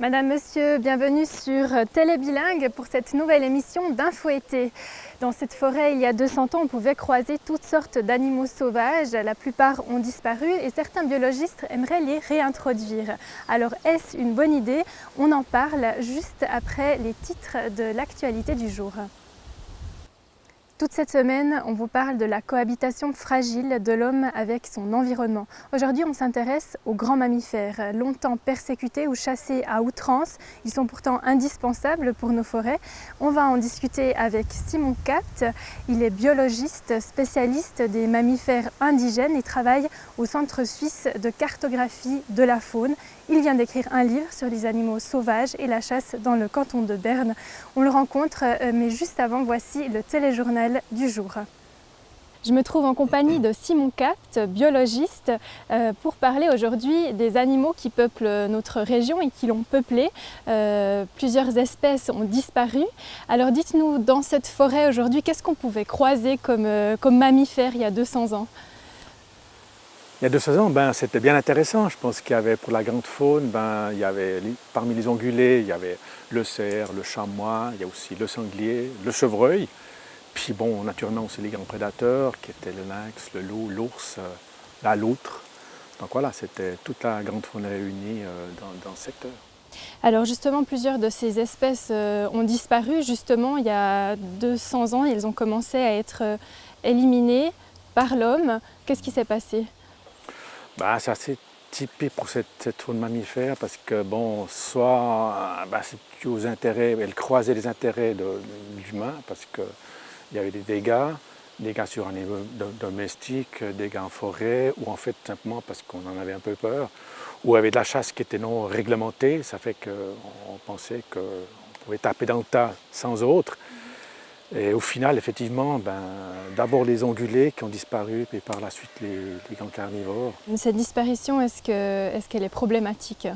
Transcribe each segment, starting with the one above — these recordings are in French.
Madame, Monsieur, bienvenue sur Télébilingue pour cette nouvelle émission d'Info Été. Dans cette forêt, il y a 200 ans, on pouvait croiser toutes sortes d'animaux sauvages. La plupart ont disparu et certains biologistes aimeraient les réintroduire. Alors, est-ce une bonne idée? On en parle juste après les titres de l'actualité du jour. Toute cette semaine, on vous parle de la cohabitation fragile de l'homme avec son environnement. Aujourd'hui, on s'intéresse aux grands mammifères. Longtemps persécutés ou chassés à outrance, ils sont pourtant indispensables pour nos forêts. On va en discuter avec Simon Capt. Il est biologiste, spécialiste des mammifères indigènes et travaille au Centre suisse de cartographie de la faune. Il vient d'écrire un livre sur les animaux sauvages et la chasse dans le canton de Berne. On le rencontre, mais juste avant, voici le téléjournal du jour. Je me trouve en compagnie de Simon Capt, biologiste, pour parler aujourd'hui des animaux qui peuplent notre région et qui l'ont peuplée. Plusieurs espèces ont disparu. Alors dites-nous, dans cette forêt aujourd'hui, qu'est-ce qu'on pouvait croiser comme mammifères il y a 200 ans ? Il y a 200 ans, c'était bien intéressant. Je pense qu'il y avait pour la grande faune, il y avait parmi les ongulés, il y avait le cerf, le chamois, il y a aussi le sanglier, le chevreuil. Puis bon, naturellement aussi les grands prédateurs qui étaient le lynx, le loup, l'ours, la loutre. Donc voilà, c'était toute la grande faune réunie dans ce secteur. Alors justement, plusieurs de ces espèces ont disparu. Justement, il y a 200 ans, elles ont commencé à être éliminées par l'homme. Qu'est-ce qui s'est passé ? C'est assez typique pour cette faune mammifère parce que c'est dû aux intérêts, elle croisait les intérêts de l'humain parce qu'il y avait des dégâts sur un animal domestique, dégâts en forêt, ou en fait simplement parce qu'on en avait un peu peur, ou il y avait de la chasse qui était non réglementée, ça fait qu'on pensait qu'on pouvait taper dans le tas sans autre. Et au final, effectivement, d'abord les ongulés qui ont disparu, puis par la suite les grands carnivores. Cette disparition, est-ce qu'elle est problématique ?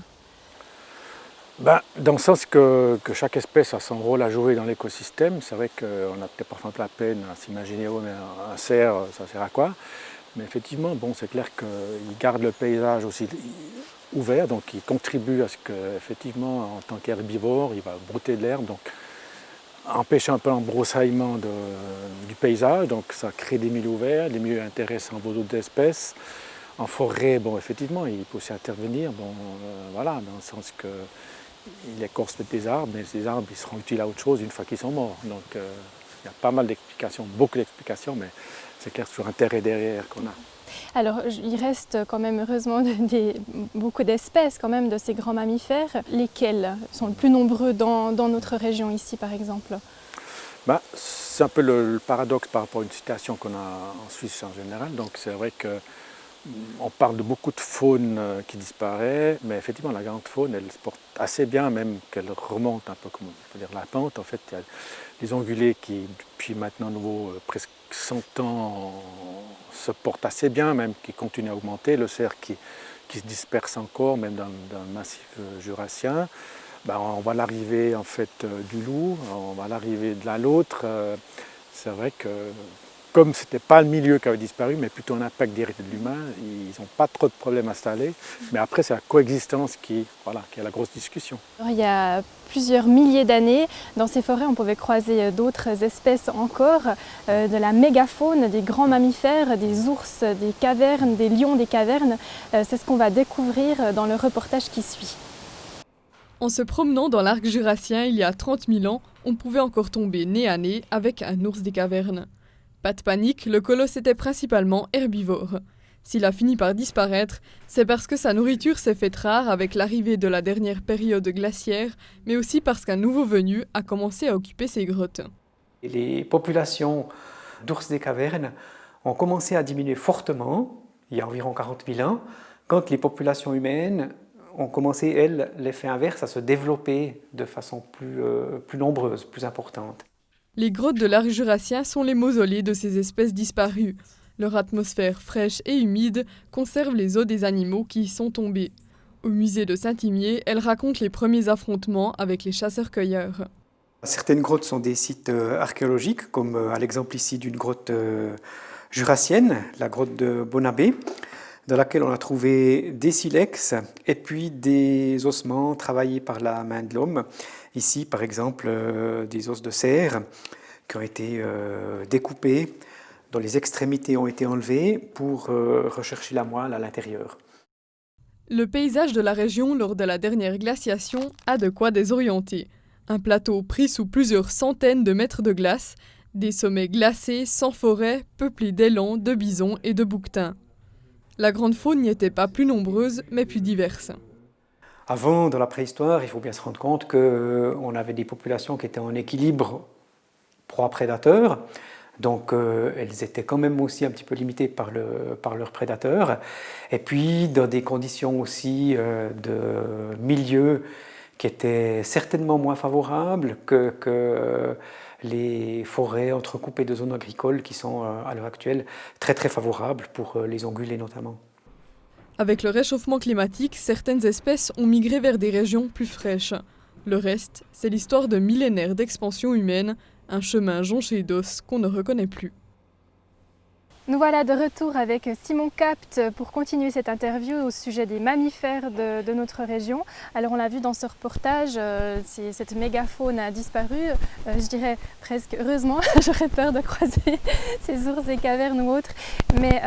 Dans le sens que chaque espèce a son rôle à jouer dans l'écosystème. C'est vrai qu'on a peut-être parfois la peine à s'imaginer, mais un cerf, ça sert à quoi? Mais effectivement, c'est clair qu'il garde le paysage aussi ouvert, donc il contribue à ce qu'effectivement, en tant qu'herbivore, il va brouter de l'herbe. Donc, empêche un peu l'embroussaillement du paysage, donc ça crée des milieux ouverts, des milieux intéressants pour d'autres espèces. En forêt, effectivement, il peut aussi intervenir, dans le sens qu'il écorce des arbres, mais ces arbres ils seront utiles à autre chose une fois qu'ils sont morts. Donc il y a pas mal d'explications, beaucoup d'explications, mais c'est clair sur l'intérêt derrière qu'on a. Alors, il reste quand même heureusement beaucoup d'espèces quand même de ces grands mammifères. Lesquels sont les plus nombreux dans notre région ici, par exemple ? C'est un peu le paradoxe par rapport à une situation qu'on a en Suisse en général. Donc c'est vrai qu'on parle de beaucoup de faune qui disparaît, mais effectivement la grande faune, elle se porte assez bien, même qu'elle remonte un peu comme on peut dire la pente. En fait, il y a les ongulés qui, depuis maintenant presque 100 ans, se portent assez bien, même qui continuent à augmenter. Le cerf qui se disperse encore, même dans le massif jurassien. On voit l'arrivée en fait du loup, on voit l'arrivée de la loutre. C'est vrai que comme ce n'était pas le milieu qui avait disparu, mais plutôt un impact direct de l'humain, ils n'ont pas trop de problèmes installés. Mais après, c'est la coexistence qui est la grosse discussion. Il y a plusieurs milliers d'années, dans ces forêts, on pouvait croiser d'autres espèces encore, de la mégafaune, des grands mammifères, des ours, des cavernes, des lions des cavernes. C'est ce qu'on va découvrir dans le reportage qui suit. En se promenant dans l'arc jurassien il y a 30 000 ans, on pouvait encore tomber nez à nez avec un ours des cavernes. Pas de panique, le colosse était principalement herbivore. S'il a fini par disparaître, c'est parce que sa nourriture s'est faite rare avec l'arrivée de la dernière période glaciaire, mais aussi parce qu'un nouveau venu a commencé à occuper ces grottes. Les populations d'ours des cavernes ont commencé à diminuer fortement, il y a environ 40 000 ans, quand les populations humaines ont commencé, elles, l'effet inverse, à se développer de façon plus nombreuse, plus importante. Les grottes de l'arc jurassien sont les mausolées de ces espèces disparues. Leur atmosphère fraîche et humide conserve les os des animaux qui y sont tombés. Au musée de Saint-Imier, elle raconte les premiers affrontements avec les chasseurs-cueilleurs. Certaines grottes sont des sites archéologiques, comme à l'exemple ici d'une grotte jurassienne, la grotte de Bonabé. dans laquelle on a trouvé des silex et puis des ossements travaillés par la main de l'homme. Ici, par exemple, des os de cerf qui ont été découpés, dont les extrémités ont été enlevées pour rechercher la moelle à l'intérieur. Le paysage de la région lors de la dernière glaciation a de quoi désorienter. Un plateau pris sous plusieurs centaines de mètres de glace, des sommets glacés, sans forêt, peuplés d'élans, de bisons et de bouquetins. La grande faune n'y était pas plus nombreuse, mais plus diverse. Avant, dans la préhistoire, il faut bien se rendre compte qu'on avait des populations qui étaient en équilibre proie-prédateur. Donc elles étaient quand même aussi un petit peu limitées par leurs prédateurs. Et puis dans des conditions aussi de milieu qui étaient certainement moins favorables que les forêts entrecoupées de zones agricoles qui sont à l'heure actuelle très très favorables pour les ongulés notamment. Avec le réchauffement climatique, certaines espèces ont migré vers des régions plus fraîches. Le reste, c'est l'histoire de millénaires d'expansion humaine, un chemin jonché d'os qu'on ne reconnaît plus. Nous voilà de retour avec Simon Capt pour continuer cette interview au sujet des mammifères de notre région. Alors on l'a vu dans ce reportage, cette mégafaune a disparu, je dirais presque heureusement, j'aurais peur de croiser ces ours des cavernes ou autres. Mais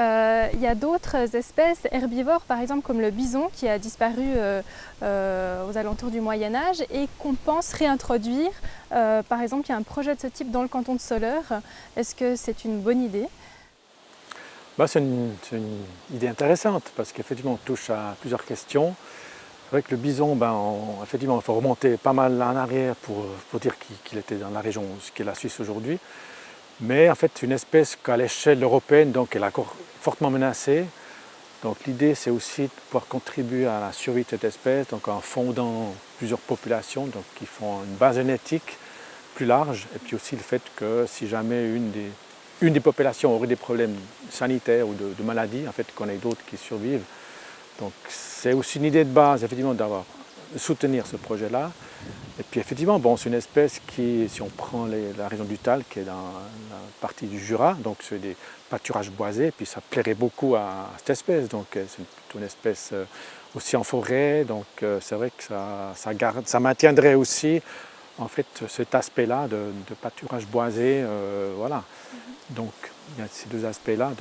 il y a d'autres espèces herbivores, par exemple comme le bison qui a disparu aux alentours du Moyen-Âge et qu'on pense réintroduire. Par exemple, il y a un projet de ce type dans le canton de Soleure. Est-ce que c'est une bonne idée ? C'est une idée intéressante parce qu'effectivement on touche à plusieurs questions. C'est vrai que le bison, effectivement, il faut remonter pas mal en arrière pour dire qu'il était dans la région, ce qu'est la Suisse aujourd'hui. Mais en fait, c'est une espèce qu'à l'échelle européenne, donc elle est encore fortement menacée. Donc l'idée, c'est aussi de pouvoir contribuer à la survie de cette espèce, donc en fondant plusieurs populations, donc qui font une base génétique plus large, et puis aussi le fait que si jamais une des populations aurait des problèmes sanitaires ou de maladies, en fait, qu'on ait d'autres qui survivent. Donc c'est aussi une idée de base, effectivement, de soutenir ce projet-là. Et puis effectivement, c'est une espèce qui, si on prend la région du Tal, qui est dans la partie du Jura, donc c'est des pâturages boisés, puis ça plairait beaucoup à cette espèce. Donc c'est plutôt une espèce aussi en forêt, donc c'est vrai que ça maintiendrait aussi en fait cet aspect-là de pâturage boisé, voilà. Donc il y a ces deux aspects-là,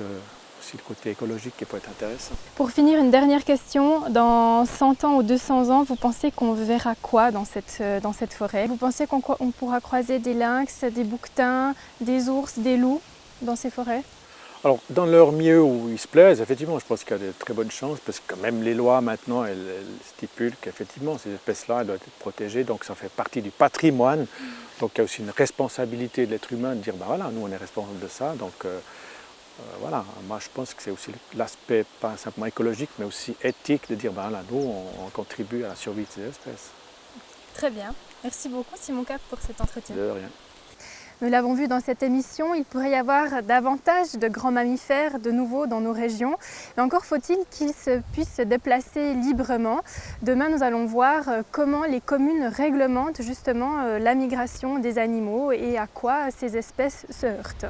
aussi le côté écologique qui peut être intéressant. Pour finir, une dernière question. Dans 100 ans ou 200 ans, vous pensez qu'on verra quoi dans cette forêt? Vous pensez qu'on pourra croiser des lynx, des bouquetins, des ours, des loups dans ces forêts? Alors, dans leur milieu où ils se plaisent, effectivement, je pense qu'il y a de très bonnes chances, parce que même les lois maintenant, elles stipulent qu'effectivement, ces espèces-là doivent être protégées, donc ça fait partie du patrimoine. Donc il y a aussi une responsabilité de l'être humain de dire, voilà, nous on est responsable de ça, donc voilà, moi je pense que c'est aussi l'aspect pas simplement écologique, mais aussi éthique de dire, voilà, nous on contribue à la survie de ces espèces. Très bien, merci beaucoup Simon Capt pour cet entretien. De rien. Nous l'avons vu dans cette émission, il pourrait y avoir davantage de grands mammifères de nouveau dans nos régions. Mais encore faut-il qu'ils puissent se déplacer librement. Demain, nous allons voir comment les communes réglementent justement la migration des animaux et à quoi ces espèces se heurtent.